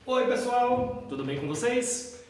Oi pessoal, tudo bem com vocês?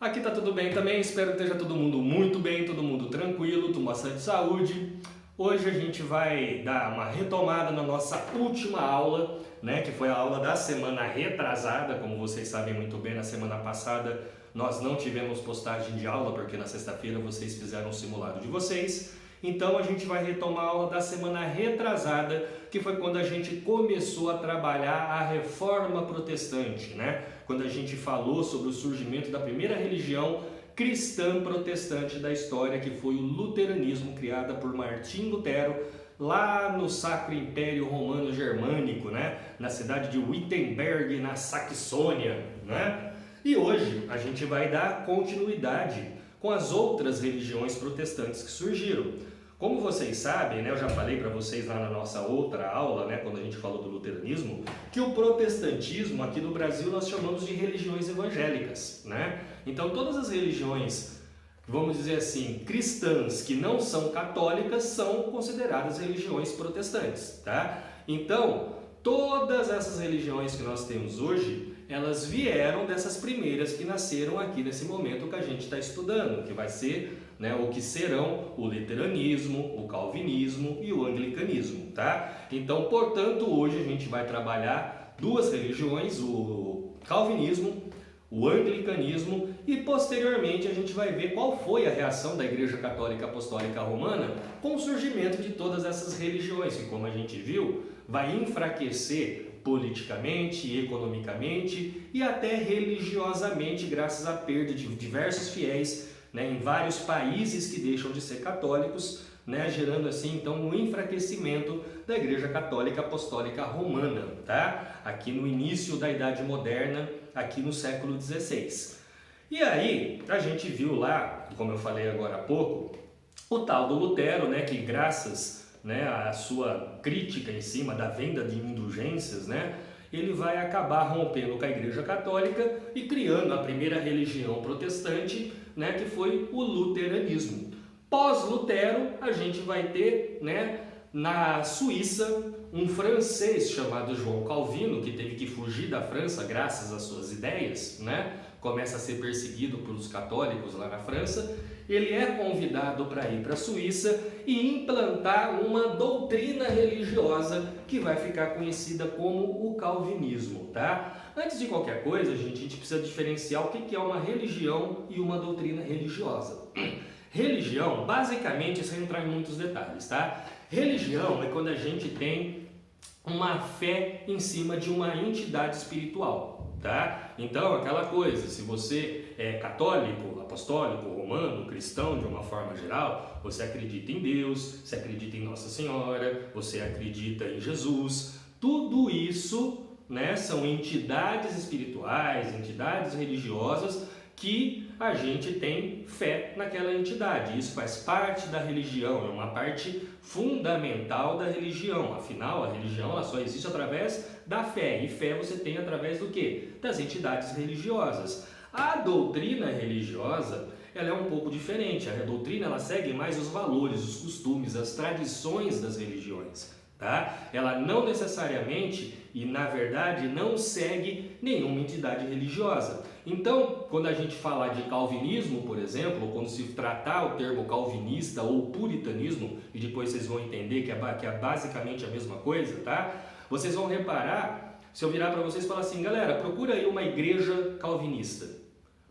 Aqui tá tudo bem também, espero que esteja todo mundo muito bem, todo mundo tranquilo, com bastante saúde. Hoje a gente vai dar uma retomada na nossa última aula, né, que foi a aula da semana retrasada. Como vocês sabem muito bem, na semana passada nós não tivemos postagem de aula porque na sexta-feira vocês fizeram o simulado de vocês. Então a gente vai retomar a aula da semana retrasada, que foi quando a gente começou a trabalhar a reforma protestante, né? Quando a gente falou sobre o surgimento da primeira religião cristã protestante da história, que foi o luteranismo, criada por Martim Lutero, lá no Sacro Império Romano Germânico, né? Na cidade de Wittenberg, na Saxônia, né? E hoje a gente vai dar continuidade com as outras religiões protestantes que surgiram. Como vocês sabem, né, eu já falei para vocês lá na nossa outra aula, né, quando a gente falou do luteranismo, que o protestantismo aqui no Brasil nós chamamos de religiões evangélicas, né? Então todas as religiões, vamos dizer assim, cristãs que não são católicas são consideradas religiões protestantes, tá? Então, todas essas religiões que nós temos hoje, elas vieram dessas primeiras que nasceram aqui nesse momento que a gente está estudando, que vai ser, né, o que serão o luteranismo, o calvinismo e o anglicanismo, tá? Então, portanto, hoje a gente vai trabalhar duas religiões, o calvinismo, o anglicanismo, e posteriormente a gente vai ver qual foi a reação da Igreja Católica Apostólica Romana com o surgimento de todas essas religiões, que, como a gente viu, vai enfraquecer politicamente, economicamente e até religiosamente, graças à perda de diversos fiéis, né, em vários países que deixam de ser católicos, né, gerando assim então um enfraquecimento da Igreja Católica Apostólica Romana, tá? Aqui no início da Idade Moderna, aqui no século XVI. E aí a gente viu lá, como eu falei agora há pouco, o tal do Lutero, né, que graças, né, a sua crítica em cima da venda de indulgências, né, ele vai acabar rompendo com a Igreja Católica e criando a primeira religião protestante, né, que foi o luteranismo. Pós-Lutero, a gente vai ter, né, na Suíça, um francês chamado João Calvino, que teve que fugir da França graças às suas ideias, né, começa a ser perseguido pelos católicos lá na França. Ele é convidado para ir para a Suíça e implantar uma doutrina religiosa que vai ficar conhecida como o calvinismo, tá? Antes de qualquer coisa, gente, a gente precisa diferenciar o que é uma religião e uma doutrina religiosa. Religião, basicamente, sem entrar em muitos detalhes, tá? Religião é quando a gente tem uma fé em cima de uma entidade espiritual, tá? Então, aquela coisa, se você é católico, apostólico, romano, cristão de uma forma geral, você acredita em Deus, você acredita em Nossa Senhora, você acredita em Jesus, tudo isso, né, são entidades espirituais, entidades religiosas que a gente tem fé naquela entidade. Isso faz parte da religião, é uma parte fundamental da religião. Afinal, a religião ela só existe através da fé. E fé você tem através do quê? Das entidades religiosas. A doutrina religiosa, ela é um pouco diferente. A doutrina ela segue mais os valores, os costumes, as tradições das religiões. Tá? Ela não necessariamente e na verdade não segue nenhuma entidade religiosa. Então, quando a gente falar de calvinismo, por exemplo, ou quando se tratar o termo calvinista ou puritanismo, e depois vocês vão entender que é basicamente a mesma coisa, tá? Vocês vão reparar, se eu virar para vocês e falar assim, galera, procura aí uma igreja calvinista.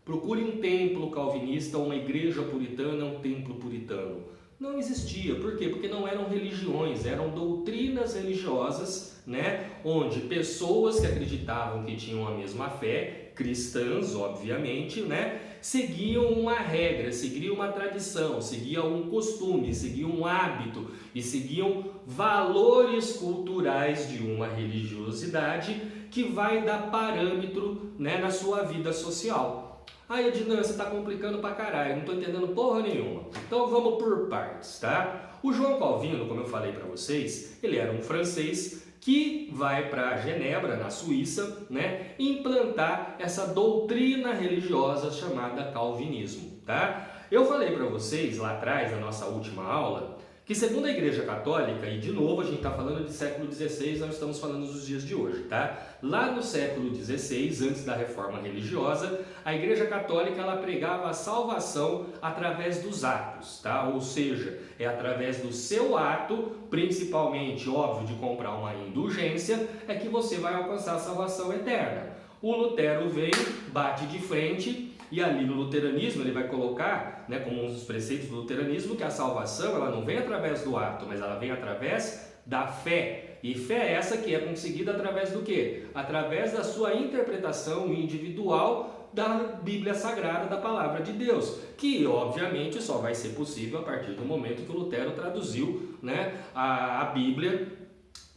Procure um templo calvinista, uma igreja puritana, um templo puritano. Não existia. Por quê? Porque não eram religiões, eram doutrinas religiosas, né? Onde pessoas que acreditavam que tinham a mesma fé, cristãs, obviamente, né? Seguiam uma regra, seguiam uma tradição, seguiam um costume, seguiam um hábito e seguiam valores culturais de uma religiosidade que vai dar parâmetro, né, na sua vida social. Aí, Ednan, você está complicando pra caralho, não estou entendendo porra nenhuma. Então vamos por partes, tá? O João Calvino, como eu falei para vocês, ele era um francês que vai para Genebra, na Suíça, né, implantar essa doutrina religiosa chamada calvinismo, tá? Eu falei para vocês lá atrás, na nossa última aula, que segundo a Igreja Católica, e de novo a gente está falando de século XVI, nós estamos falando dos dias de hoje, tá? Lá no século XVI, antes da reforma religiosa, a Igreja Católica ela pregava a salvação através dos atos, tá? Ou seja, é através do seu ato, principalmente, óbvio, de comprar uma indulgência, é que você vai alcançar a salvação eterna. O Lutero vem, bate de frente, e ali no luteranismo ele vai colocar, né, como um dos preceitos do luteranismo, que a salvação ela não vem através do ato, mas ela vem através da fé. E fé é essa que é conseguida através do quê? Através da sua interpretação individual da Bíblia Sagrada, da Palavra de Deus, que obviamente só vai ser possível a partir do momento que o Lutero traduziu, né, a Bíblia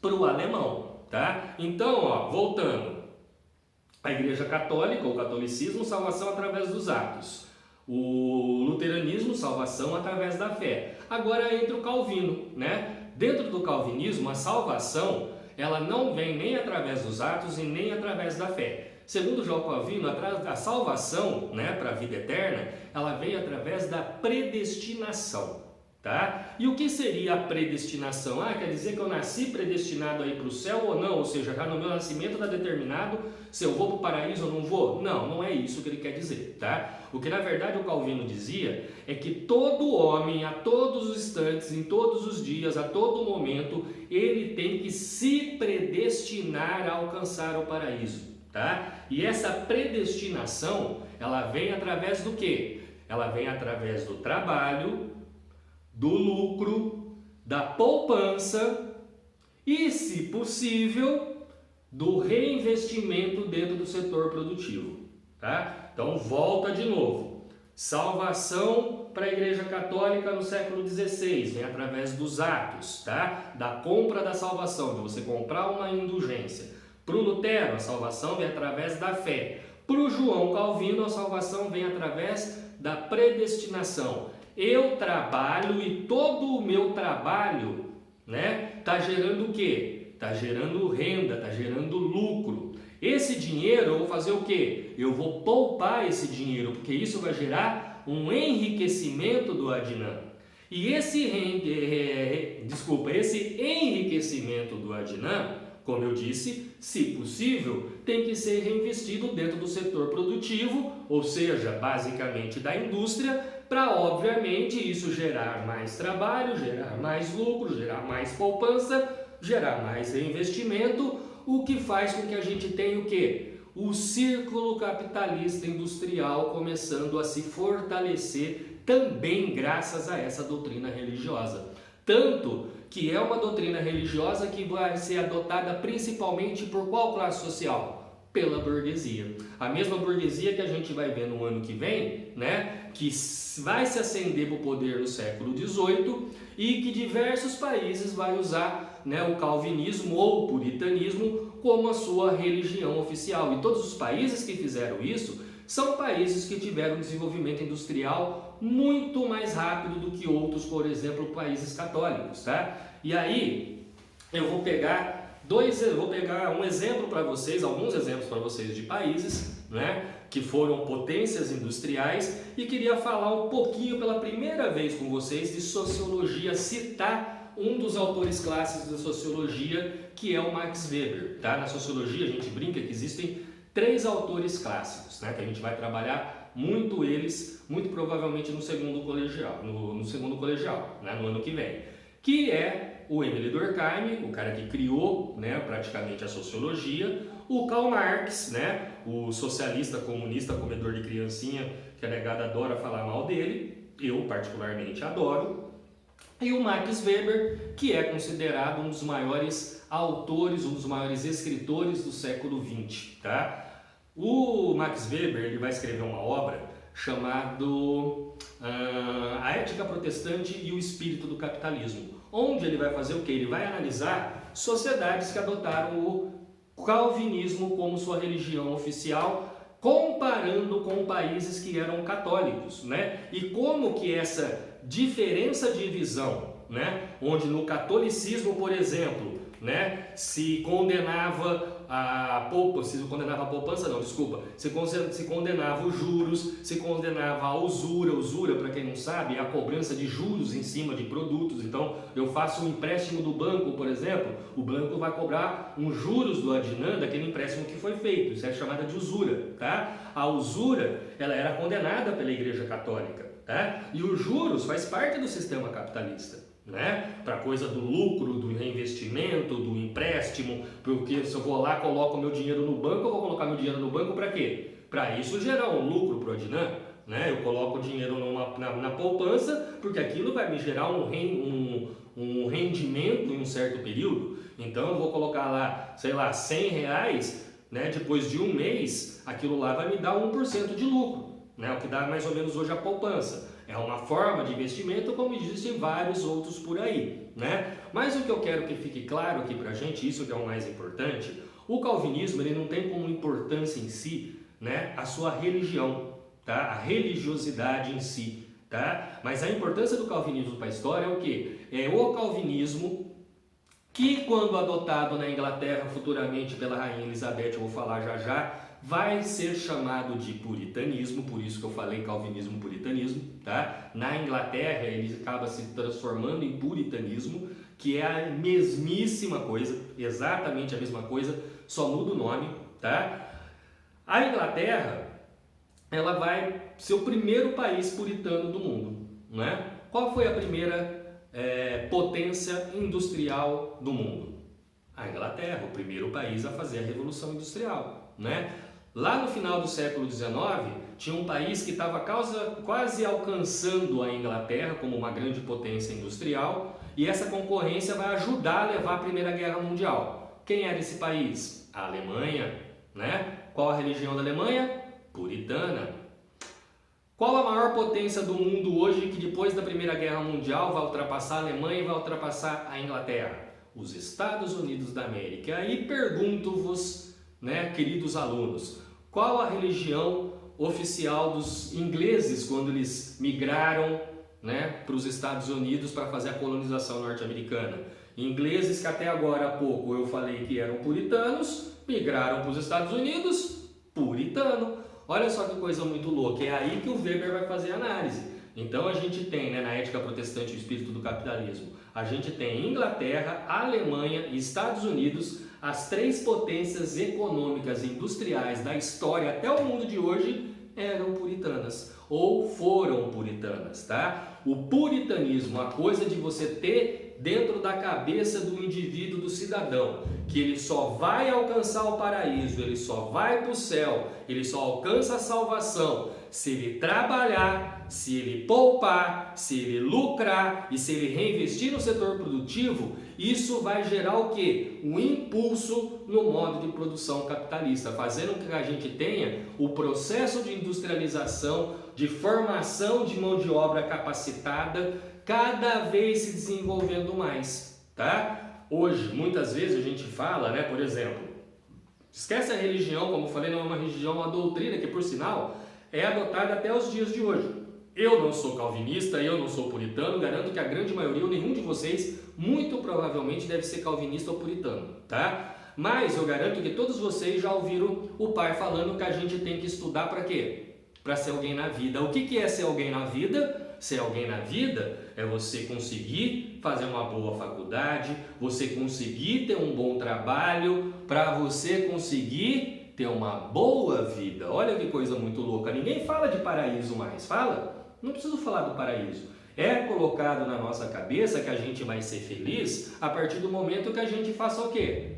para o alemão, tá? Então, ó, voltando. A Igreja Católica, o catolicismo, salvação através dos atos. O luteranismo, salvação através da fé. Agora entra o Calvino, né? Dentro do calvinismo, a salvação, ela não vem nem através dos atos e nem através da fé. Segundo João Calvino, a salvação, né, para a vida eterna, ela vem através da predestinação. Tá? E o que seria a predestinação? Quer dizer que eu nasci predestinado a ir para o céu ou não? Ou seja, já no meu nascimento está determinado se eu vou para o paraíso ou não vou? Não, não é isso que ele quer dizer, tá? O que na verdade o Calvino dizia é que todo homem, a todos os instantes, em todos os dias, a todo momento, ele tem que se predestinar a alcançar o paraíso, tá? E essa predestinação, ela vem através do quê? Ela vem através do trabalho, do lucro, da poupança e, se possível, do reinvestimento dentro do setor produtivo, tá? Então, volta de novo. Salvação para a Igreja Católica no século XVI vem através dos atos, tá? Da compra da salvação, de você comprar uma indulgência. Para o Lutero, a salvação vem através da fé. Para o João Calvino, a salvação vem através da predestinação. Eu trabalho e todo o meu trabalho, né, tá gerando o quê? Tá gerando renda, tá gerando lucro. Esse dinheiro eu vou fazer o quê? Eu vou poupar esse dinheiro, porque isso vai gerar um enriquecimento do Adnan. E esse enriquecimento do Adnan, como eu disse, se possível, tem que ser reinvestido dentro do setor produtivo, ou seja, basicamente da indústria, para obviamente isso gerar mais trabalho, gerar mais lucro, gerar mais poupança, gerar mais reinvestimento, o que faz com que a gente tenha o quê? O círculo capitalista industrial começando a se fortalecer também graças a essa doutrina religiosa. Tanto que é uma doutrina religiosa que vai ser adotada principalmente por qual classe social? Pela burguesia. A mesma burguesia que a gente vai ver no ano que vem, né, que vai se ascender para o poder no século XVIII e que diversos países vai usar, né, o calvinismo ou o puritanismo como a sua religião oficial. E todos os países que fizeram isso são países que tiveram um desenvolvimento industrial muito mais rápido do que outros, por exemplo, países católicos, tá? E aí eu vou pegar um exemplo para vocês, alguns exemplos para vocês de países, né, que foram potências industriais, e queria falar um pouquinho pela primeira vez com vocês de sociologia, citar um dos autores clássicos da sociologia, que é o Max Weber, tá? Na sociologia a gente brinca que existem 3 autores clássicos, né, que a gente vai trabalhar muito eles, muito provavelmente no segundo colegial, né, no ano que vem, que é o Émile Durkheim, o cara que criou, né, praticamente a sociologia, o Karl Marx, né, o socialista comunista comedor de criancinha, que a negada adora falar mal dele, eu particularmente adoro, e o Max Weber, que é considerado um dos maiores autores, um dos maiores escritores do século XX, tá? O Max Weber ele vai escrever uma obra chamada A Ética Protestante e o Espírito do Capitalismo, onde ele vai fazer o quê? Ele vai analisar sociedades que adotaram o calvinismo como sua religião oficial, comparando com países que eram católicos, né? E como que essa diferença de visão, né? Onde no catolicismo, por exemplo, né, se condenava se condenava a poupança não, desculpa, se condenava os juros, se condenava a usura, para quem não sabe, é a cobrança de juros em cima de produtos. Então, eu faço um empréstimo do banco, por exemplo, o banco vai cobrar uns juros do Adnan daquele empréstimo que foi feito, isso é chamada de usura, tá? A usura, ela era condenada pela Igreja Católica, tá? E os juros faz parte do sistema capitalista, né? Para coisa do lucro, do reinvestimento, do empréstimo, porque se eu vou lá, coloco meu dinheiro no banco, eu vou colocar meu dinheiro no banco para quê? Para isso gerar um lucro para o Adnan, né? Eu coloco o dinheiro na poupança, porque aquilo vai me gerar um rendimento em um certo período. Então eu vou colocar lá, sei lá, R$100, né? Depois de um mês, aquilo lá vai me dar 1% de lucro, né? O que dá mais ou menos hoje a poupança. É uma forma de investimento, como existem vários outros por aí, né? Mas o que eu quero que fique claro aqui pra gente, isso que é o mais importante, o calvinismo ele não tem como importância em si, né, a sua religião, tá? A religiosidade em si, tá? Mas a importância do calvinismo para a história é o quê? É o calvinismo que, quando adotado na Inglaterra futuramente pela Rainha Elizabeth, eu vou falar já já, vai ser chamado de puritanismo, por isso que eu falei calvinismo, puritanismo, tá? Na Inglaterra ele acaba se transformando em puritanismo, que é a mesmíssima coisa, exatamente a mesma coisa, só muda o nome, tá? A Inglaterra, ela vai ser o primeiro país puritano do mundo, né? Qual foi a primeira potência industrial do mundo? A Inglaterra, o primeiro país a fazer a Revolução Industrial, né? Lá no final do século XIX, tinha um país que estava quase alcançando a Inglaterra como uma grande potência industrial, e essa concorrência vai ajudar a levar a Primeira Guerra Mundial. Quem era esse país? A Alemanha, né? Qual a religião da Alemanha? Puritana. Qual a maior potência do mundo hoje que depois da Primeira Guerra Mundial vai ultrapassar a Alemanha e vai ultrapassar a Inglaterra? Os Estados Unidos da América. E aí pergunto-vos, né, queridos alunos, qual a religião oficial dos ingleses quando eles migraram, né, para os Estados Unidos para fazer a colonização norte-americana? Ingleses que até agora há pouco eu falei que eram puritanos, migraram para os Estados Unidos, puritano. Olha só que coisa muito louca, é aí que o Weber vai fazer a análise. Então a gente tem, né, na Ética Protestante e o Espírito do Capitalismo, a gente tem Inglaterra, Alemanha e Estados Unidos, as três potências econômicas e industriais da história até o mundo de hoje eram puritanas ou foram puritanas, tá? O puritanismo, a coisa de você ter dentro da cabeça do indivíduo, do cidadão, que ele só vai alcançar o paraíso, ele só vai para o céu, ele só alcança a salvação se ele trabalhar, se ele poupar, se ele lucrar e se ele reinvestir no setor produtivo. Isso vai gerar o quê? Um impulso no modo de produção capitalista, fazendo com que a gente tenha o processo de industrialização, de formação de mão de obra capacitada, cada vez se desenvolvendo mais, tá? Hoje, muitas vezes a gente fala, né, por exemplo, esquece a religião, como eu falei, não é uma religião, é uma doutrina que, por sinal, é adotada até os dias de hoje. Eu não sou calvinista, eu não sou puritano, garanto que a grande maioria, ou nenhum de vocês, muito provavelmente deve ser calvinista ou puritano, tá? Mas eu garanto que todos vocês já ouviram o pai falando que a gente tem que estudar para quê? Para ser alguém na vida. O que é ser alguém na vida? Ser alguém na vida é você conseguir fazer uma boa faculdade, você conseguir ter um bom trabalho, para você conseguir ter uma boa vida. Olha que coisa muito louca. Ninguém fala de paraíso mais, fala? Não preciso falar do paraíso. É colocado na nossa cabeça que a gente vai ser feliz a partir do momento que a gente faça o quê?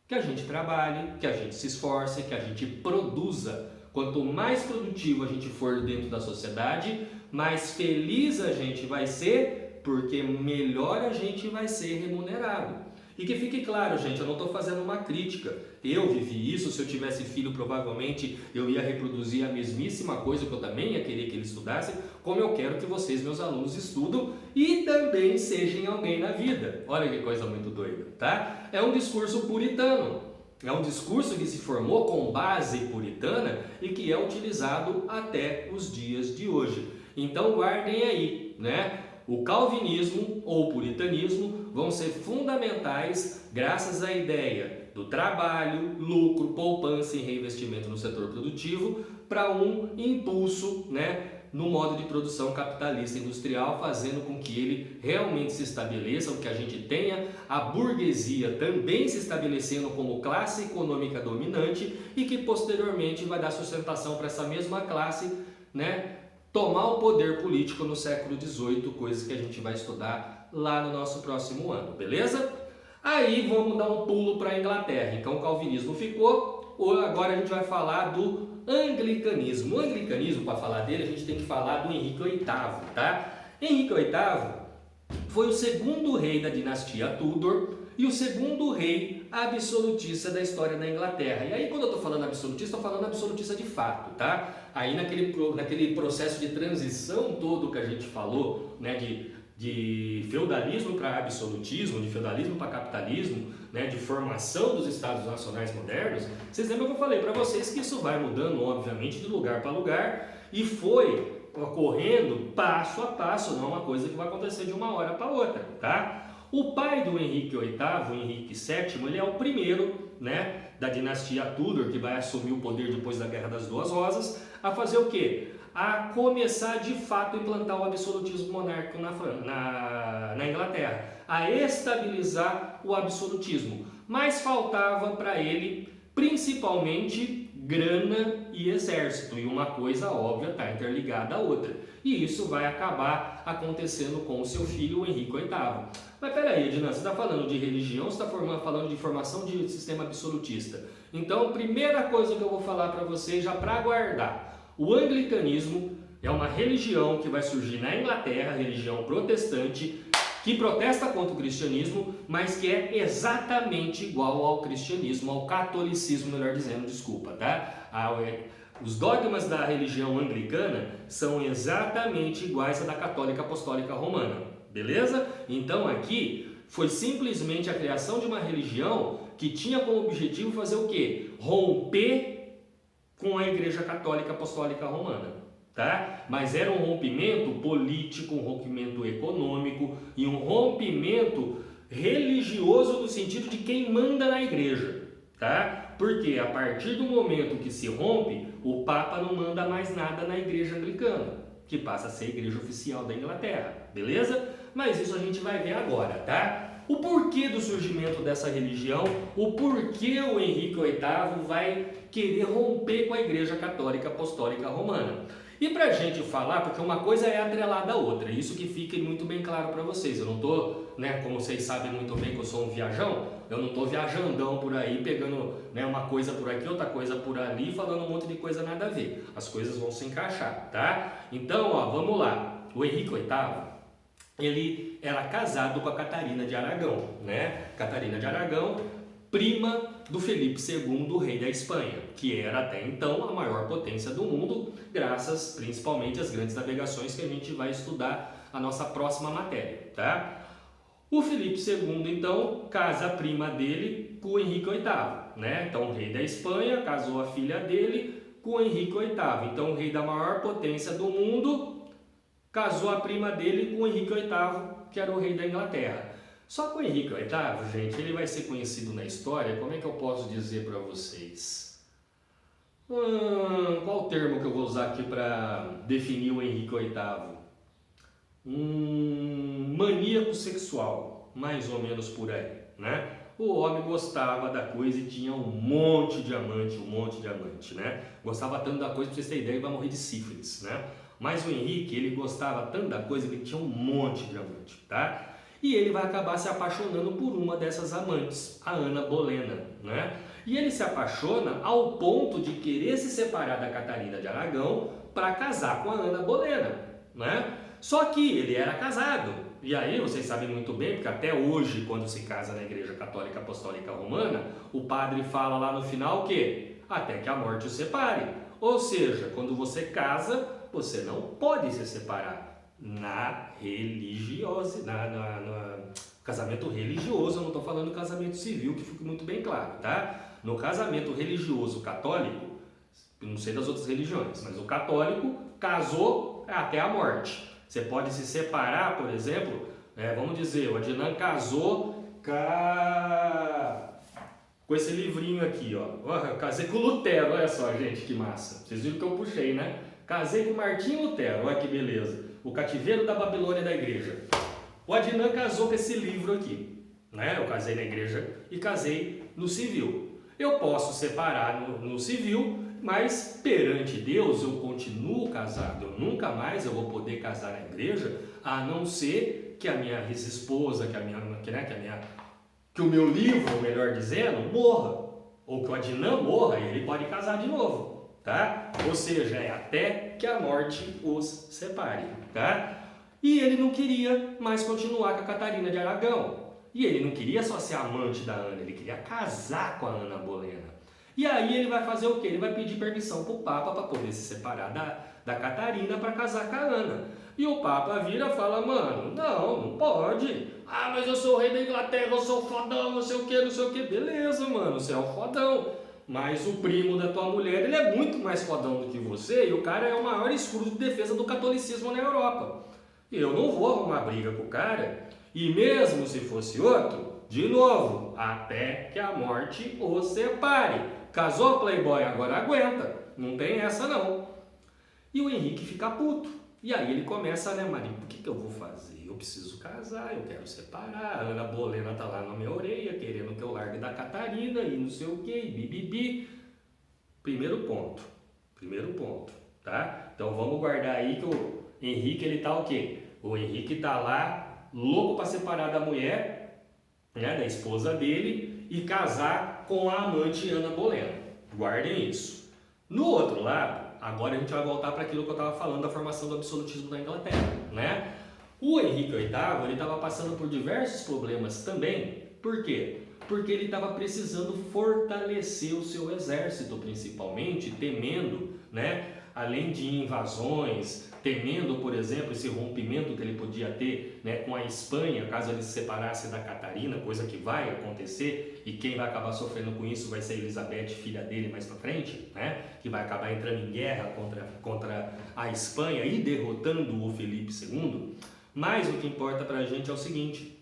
Que a gente trabalhe, que a gente se esforce, que a gente produza. Quanto mais produtivo a gente for dentro da sociedade, mais feliz a gente vai ser, porque melhor a gente vai ser remunerado. E que fique claro, gente, eu não estou fazendo uma crítica. Eu vivi isso, se eu tivesse filho, provavelmente eu ia reproduzir a mesmíssima coisa, que eu também ia querer que ele estudasse, como eu quero que vocês, meus alunos, estudam e também sejam alguém na vida. Olha que coisa muito doida, tá? É um discurso puritano. É um discurso que se formou com base puritana e que é utilizado até os dias de hoje. Então guardem aí, né? O calvinismo ou o puritanismo vão ser fundamentais graças à ideia do trabalho, lucro, poupança e reinvestimento no setor produtivo para um impulso, né, no modo de produção capitalista industrial, fazendo com que ele realmente se estabeleça, que a gente tenha a burguesia também se estabelecendo como classe econômica dominante e que posteriormente vai dar sustentação para essa mesma classe, né, tomar o poder político no século XVIII, coisa que a gente vai estudar lá no nosso próximo ano, beleza? Aí vamos dar um pulo para a Inglaterra. Então o calvinismo ficou, agora a gente vai falar do anglicanismo. O anglicanismo, para falar dele, a gente tem que falar do Henrique VIII, tá? Henrique VIII foi o segundo rei da dinastia Tudor e o segundo rei absolutista da história da Inglaterra. E aí quando eu estou falando absolutista, estou falando absolutista de fato, tá? Aí naquele processo de transição todo que a gente falou, né, de feudalismo para absolutismo, de feudalismo para capitalismo, né, de formação dos estados nacionais modernos, vocês lembram que eu falei para vocês que isso vai mudando, obviamente, de lugar para lugar e foi ocorrendo passo a passo, não é uma coisa que vai acontecer de uma hora para outra, tá? O pai do Henrique VIII, o Henrique VII, ele é o primeiro, né, da dinastia Tudor, que vai assumir o poder depois da Guerra das Duas Rosas, a fazer o quê? A começar de fato a implantar o absolutismo monárquico na Inglaterra, a estabilizar o absolutismo. Mas faltava para ele principalmente grana e exército, e uma coisa óbvia está interligada à outra. E isso vai acabar acontecendo com o seu filho, o Henrique VIII. Mas peraí, Ednan, você está falando de religião, você está falando de formação de sistema absolutista. Então, primeira coisa que eu vou falar para vocês, já para guardar. O anglicanismo é uma religião que vai surgir na Inglaterra, religião protestante, que protesta contra o cristianismo, mas que é exatamente igual ao cristianismo, ao catolicismo, melhor dizendo, desculpa, tá? Os dogmas da religião anglicana são exatamente iguais à da católica apostólica romana, beleza? Então aqui foi simplesmente a criação de uma religião que tinha como objetivo fazer o quê? Romper com a Igreja Católica Apostólica Romana, tá? Mas era um rompimento político, um rompimento econômico e um rompimento religioso no sentido de quem manda na igreja, tá? Porque a partir do momento que se rompe, o Papa não manda mais nada na Igreja Anglicana, que passa a ser a igreja oficial da Inglaterra, beleza? Mas isso a gente vai ver agora, tá? O porquê do surgimento dessa religião, o porquê o Henrique VIII vai querer romper com a Igreja Católica Apostólica Romana. E para a gente falar, porque uma coisa é atrelada à outra, isso que fique muito bem claro para vocês. Eu não estou, né, como vocês sabem muito bem que eu sou um viajão, eu não estou viajandão por aí, pegando, né, uma coisa por aqui, outra coisa por ali, falando um monte de coisa nada a ver. As coisas vão se encaixar, tá? Então, ó, vamos lá. O Henrique VIII, ele era casado com a Catarina de Aragão, né? Catarina de Aragão, prima do Felipe II, rei da Espanha, que era até então a maior potência do mundo, graças principalmente às grandes navegações que a gente vai estudar a nossa próxima matéria, tá? O Felipe II, então, casa a prima dele com o Henrique VIII, né? Então, o rei da Espanha casou a filha dele com o Henrique VIII. Então, o rei da maior potência do mundo casou a prima dele com o Henrique VIII, que era o rei da Inglaterra. Só que o Henrique VIII, gente, ele vai ser conhecido na história, como é que eu posso dizer para vocês? Qual o termo que eu vou usar aqui para definir o Henrique VIII? Maníaco sexual, mais ou menos por aí, né? O homem gostava da coisa e tinha um monte de amante, né? Gostava tanto da coisa, pra vocês terem ideia, ele vai morrer de sífilis, né? Mas o Henrique, ele gostava tanto da coisa que ele tinha um monte de amante, tá? E ele vai acabar se apaixonando por uma dessas amantes, a Ana Bolena, né? E ele se apaixona ao ponto de querer se separar da Catarina de Aragão para casar com a Ana Bolena, né? Só que ele era casado, e aí vocês sabem muito bem, porque até hoje, quando se casa na Igreja Católica Apostólica Romana, o padre fala lá no final o quê? Até que a morte o separe. Ou seja, quando você casa, você não pode se separar. Casamento religioso, eu não estou falando casamento civil, que fique muito bem claro, tá? No casamento religioso católico, não sei das outras religiões, mas o católico casou até a morte. Você pode se separar, por exemplo, vamos dizer, o Adnan casou com com esse livrinho aqui, ó. Casei com Lutero, olha só, gente, que massa. Vocês viram que eu puxei, né? Casei com Martinho Lutero, olha que beleza. O Cativeiro da Babilônia da Igreja. O Adnan casou com esse livro aqui, né? Eu casei na igreja e casei no civil. Eu posso separar no civil, mas perante Deus eu continuo casado. Eu nunca mais eu vou poder casar na igreja, a não ser que a minha ex-esposa, que o meu livro, melhor dizendo, morra. Ou que o Adnan morra e ele pode casar de novo, tá? Ou seja, é até que a morte os separe, tá? E ele não queria mais continuar com a Catarina de Aragão. E ele não queria só ser amante da Ana, ele queria casar com a Ana Bolena. E aí ele vai fazer o quê? Ele vai pedir permissão para o Papa para poder se separar da Catarina para casar com a Ana. E o Papa vira e fala, mano, não pode. Ah, mas eu sou o rei da Inglaterra, eu sou fodão, não sei o que. Beleza, mano, você é o fodão. Mas o primo da tua mulher, ele é muito mais fodão do que você e o cara é o maior escudo de defesa do catolicismo na Europa. Eu não vou arrumar briga com o cara, e mesmo se fosse outro, de novo, até que a morte os separe. Casou, playboy, agora aguenta, não tem essa não. E o Henrique fica puto. E aí ele começa, né, Marinho, o que eu vou fazer? Eu preciso casar, eu quero separar, a Ana Bolena tá lá na minha orelha, querendo que eu largue da Catarina e não sei o que, bibibi. Primeiro ponto, tá? Então vamos guardar aí que o Henrique, ele tá o quê? O Henrique tá lá, louco para separar da mulher, né, da esposa dele, e casar com a amante Ana Bolena. Guardem isso. No outro lado, agora a gente vai voltar para aquilo que eu estava falando da formação do absolutismo da Inglaterra, né? O Henrique VIII, ele estava passando por diversos problemas também. Por quê? Porque ele estava precisando fortalecer o seu exército, principalmente, temendo, né, além de invasões, temendo, por exemplo, esse rompimento que ele podia ter, né, com a Espanha, caso ele se separasse da Catarina, coisa que vai acontecer, e quem vai acabar sofrendo com isso vai ser Elizabeth, filha dele, mais pra frente, né, que vai acabar entrando em guerra contra a Espanha e derrotando o Felipe II. Mas o que importa pra gente é o seguinte,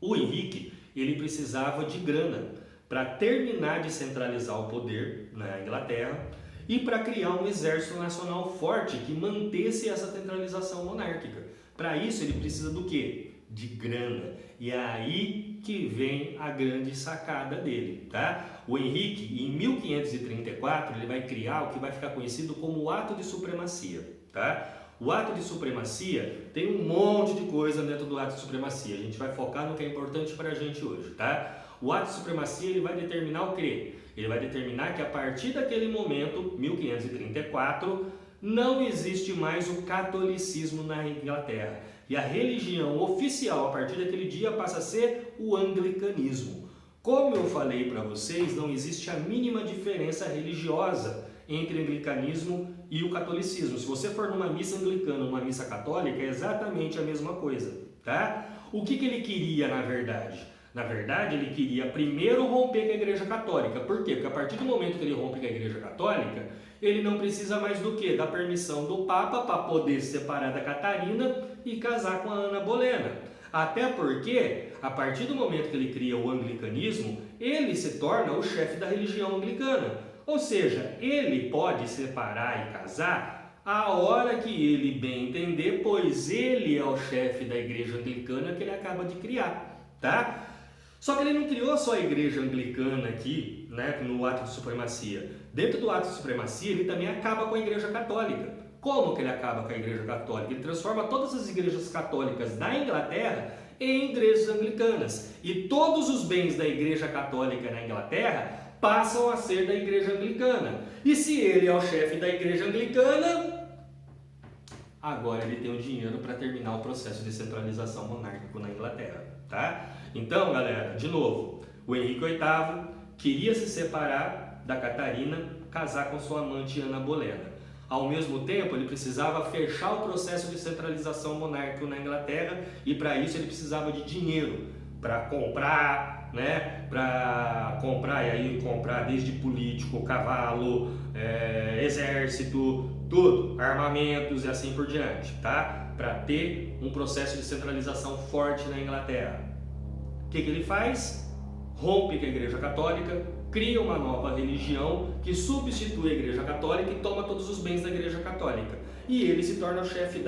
o Henrique, ele precisava de grana para terminar de centralizar o poder na Inglaterra, e para criar um exército nacional forte que mantesse essa centralização monárquica. Para isso ele precisa do quê? De grana. E é aí que vem a grande sacada dele, tá? O Henrique, em 1534, ele vai criar o que vai ficar conhecido como o Ato de Supremacia, tá? O Ato de Supremacia tem um monte de coisa dentro do Ato de Supremacia. A gente vai focar no que é importante para a gente hoje, tá? O Ato de Supremacia, ele vai determinar o quê? Ele vai determinar que a partir daquele momento, 1534, não existe mais o catolicismo na Inglaterra. E a religião oficial, a partir daquele dia, passa a ser o anglicanismo. Como eu falei para vocês, não existe a mínima diferença religiosa entre o anglicanismo e o catolicismo. Se você for numa missa anglicana ou numa missa católica, é exatamente a mesma coisa, tá? O que ele queria, na verdade? Na verdade, ele queria primeiro romper com a Igreja Católica. Por quê? Porque a partir do momento que ele rompe com a Igreja Católica, ele não precisa mais do quê? Da permissão do Papa para poder se separar da Catarina e casar com a Ana Bolena. Até porque, a partir do momento que ele cria o anglicanismo, ele se torna o chefe da religião anglicana. Ou seja, ele pode separar e casar a hora que ele bem entender, pois ele é o chefe da Igreja Anglicana que ele acaba de criar, tá? Só que ele não criou só a igreja anglicana aqui, né, no ato de supremacia. Dentro do ato de supremacia, ele também acaba com a igreja católica. Como que ele acaba com a igreja católica? Ele transforma todas as igrejas católicas da Inglaterra em igrejas anglicanas. E todos os bens da igreja católica na Inglaterra passam a ser da igreja anglicana. E se ele é o chefe da igreja anglicana, agora ele tem o dinheiro para terminar o processo de centralização monárquico na Inglaterra, tá? Então, galera, de novo, o Henrique VIII queria se separar da Catarina, casar com sua amante Ana Bolena. Ao mesmo tempo, ele precisava fechar o processo de centralização monárquica na Inglaterra e para isso ele precisava de dinheiro para comprar, né? Para comprar, e aí comprar desde político, cavalo, exército, tudo, armamentos e assim por diante, tá? Para ter um processo de centralização forte na Inglaterra. O que ele faz? rompe com a Igreja Católica, cria uma nova religião que substitui a Igreja Católica e toma todos os bens da Igreja Católica. E ele se torna o chefe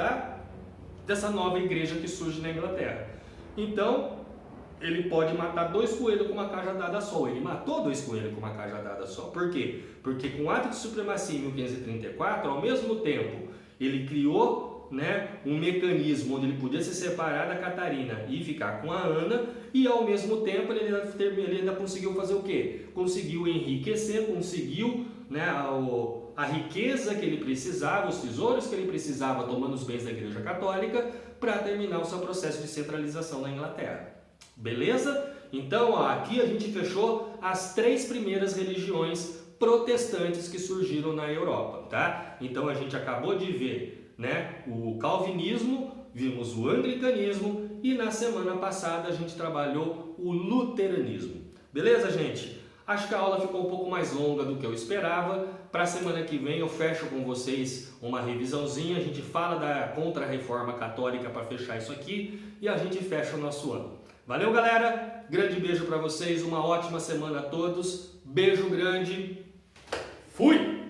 dessa nova igreja que surge na Inglaterra. Então, ele pode matar 2 coelhos com uma cajadada só. Ele matou 2 coelhos com uma cajadada só. Por quê? Porque com o ato de supremacia em 1534, ao mesmo tempo, ele criou, né, um mecanismo onde ele podia se separar da Catarina e ficar com a Ana, e ao mesmo tempo ele ainda conseguiu fazer o quê? Conseguiu enriquecer, conseguiu, né, a riqueza que ele precisava, os tesouros que ele precisava, tomando os bens da Igreja Católica, para terminar o seu processo de centralização na Inglaterra. Beleza? Então, ó, aqui a gente fechou as 3 primeiras religiões protestantes que surgiram na Europa, tá? Então a gente acabou de ver, né, o calvinismo, vimos o anglicanismo e na semana passada a gente trabalhou o luteranismo. Beleza, gente? Acho que a aula ficou um pouco mais longa do que eu esperava. Para a semana que vem eu fecho com vocês uma revisãozinha, a gente fala da Contra-Reforma Católica para fechar isso aqui e a gente fecha o nosso ano. Valeu, galera! Grande beijo para vocês, uma ótima semana a todos. Beijo grande. Fui!